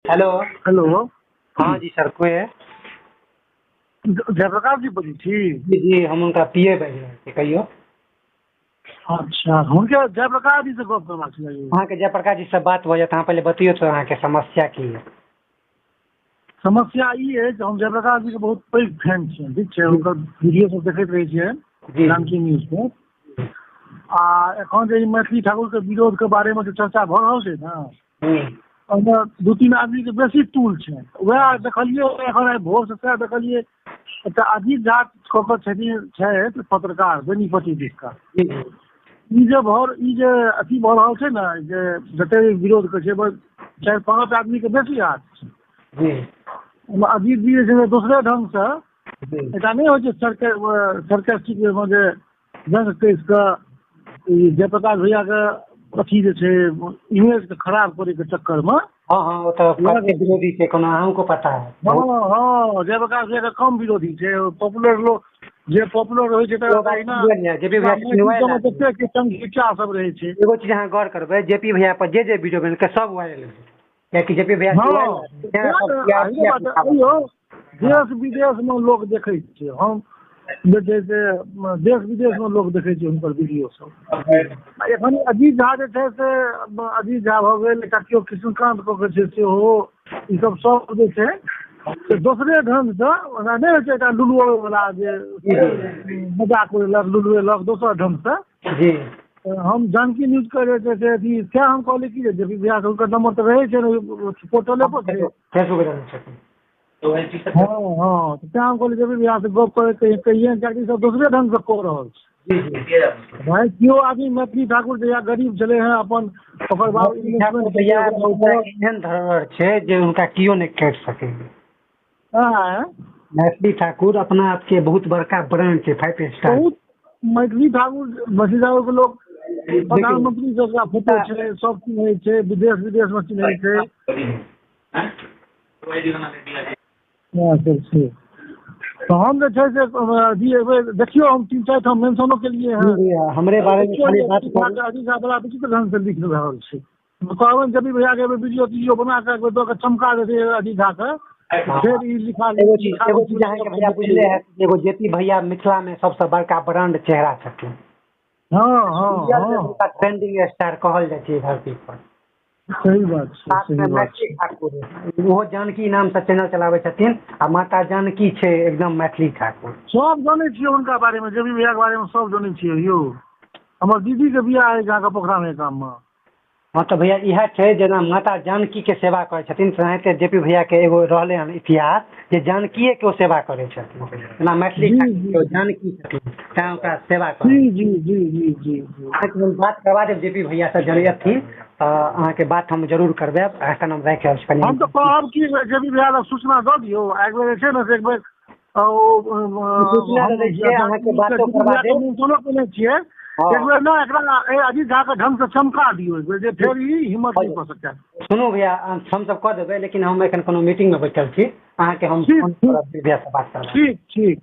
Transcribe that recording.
Hello. Hello. हाँ जी sir, कोई है? जयप्रकाश जी बोली थी। जी जी, हम उनका पीए बाजि रहल छी, कहियो। अच्छा, हुनके जयप्रकाश जी से गप करबाक छलै। अहाँके जयप्रकाश जी से बात भऽ जायत। अहाँ पहिले बतियौ तऽ अहाँके समस्या की है। समस्या ई है जे हम जयप्रकाश जी के बहुत पैघ फैन छियनि, ठीक छै। हुनकर वीडियो सब देखैत रहै छियनि जी जानकी न्यूज पे। आ एखन जे ई मैथिली ठाकुर के विरोध के बारे में जे चर्चा भऽ रहल छै ने, हम्म, ओहिमे 2-3 आदमी के बेसी टूल छै। वएह देखलियै एखन आइ भोर से सएह देखलियै। एकटा अजीत झा कऽ कऽ छथि पत्रकार बेनीपट्टी दिसका। जी जी ई जे अथी भऽ रहल छै ने, जे जते विरोध के छै, 4-5 आदमी के बेसी हाथ छै। जी अजीत जी जे छै दोसरे ढंग से जी एकटा नहीं होइ छै सरकेस्टिक में जे जंग कस कऽ ई जयप्रकाश भैया के अथी जे छै इमेज के खराब करे के चक्कर में। हाँ हाँ, वो तो कते विरोधी छै, कोनो अहूँको पता है। हाँ, जयप्रकाश भैया के कम विरोधी छै। पॉपुलर लोग जे पॉपुलर रहै छै जेपी भैया के सुनवाई ला जते संख्या सब रहै छै। एगो चीज अहाँ गौर करबै, जेपी भैया पर जे वीडियो बन के सब वायरल है, कियाकि जेपी भैया देश विदेश में लोग देखे छै। हम जे छै से देश विदेश में लोग देखे छै हुनकर वीडियो सब। एखन अजीत झा जे छै से अजीत झा भऽ गेल, एकटा केओ कृष्णकांत कऽ के छै सेहो। ई सब जे छै से दोसरे ढंग से ओना नहीं होइ छै, एकटा लुलुए वाला जे मजाक उड़ेलक लुलुएलक दोसर ढंग से। जी हम जानकी न्यूज के जे छै से अथी क्या हम कहले की जे भैया हुनकर नंबर तऽ रहै छै ने पोर्टले पर छै, फेसबुक पर छथिन। हाँ हाँ, तो क्या हम कहले जब भैया से गप करे कहिए कि सब दूसरे ढंग से कह रहल छै। भाई क्यों आदमी मैथिली ठाकुर जहिया गरीब चले हैं अपन ओकर बाद एहन धरोहर छै जे उनका कियो नहीं काट सकेंगे। मैथिली ठाकुर अपना आप के बहुत बड़का ब्रांड छै, 5 स्टार। बहुत मैथिली ठाकुर के लोग प्रधानमंत्री सबका फोटो छै, सब चिन्है छै, विदेश में चिन्है छै। तो हम जे छै से देखियो हम 3-4 ठाम मेंशनो के लिए हैं। हमरे बारे में खाली बात बड़ा विचित्र ढंग से लिख रहल छै। कहबन जब भैया के वीडियो बना के दो के चमका देते अजीत झा के, फिर ई लिखा एगो चीज अहाँ के भैया बुझले है, एगो जेपी भैया मिथिला में सबसे बड़का ब्रांड चेहरा छथिन। हाँ ट्रेंडिंग स्टार कहल जाइ छै धरती पर। सही बात छै। ठाकुर वो जानकी नाम से चैनल चलावे छथिन, आ माता जानकी छै एकदम मैथिली ठाकुर। सब जाने छियै उनका बारे में, जेबी भैया के बारे में सब जाने छियै यौ। हमर दीदी के बियाह है जहाँ का पोखरा में काम में। हाँ तो भैया इह है, जना माता जानकी के सेवा करे छथिन, तेनाहिते जेपी भैया के एगो रहले हन इतिहास जे जानकीए के सेवा करे छथिन। ना मैथिली ठाकुर जानकी छथिन, तैं ओकरा सेवा करे। जी हम बात करवा देब जेपी भैया से जरूरत थी, अहाँ के बात हम जरूर करबे। एखन हम राखि रहल छी। हम तो कहब कि जेपी भैया के सूचना दऽ दियौ। एक बेर छै ने एक बेर छियै एक बेर ना एकरा अजीत झा के ढंग से चमका दियौ, एक बेर जे फेर ई हिम्मत नहीं कऽ सकता। सुनू भैया, हम सब कह देबै, लेकिन हम एखन कोनो मीटिंग में बैठल छी। अहाँ के हम फोन करब भैया से बात करब। ठीक।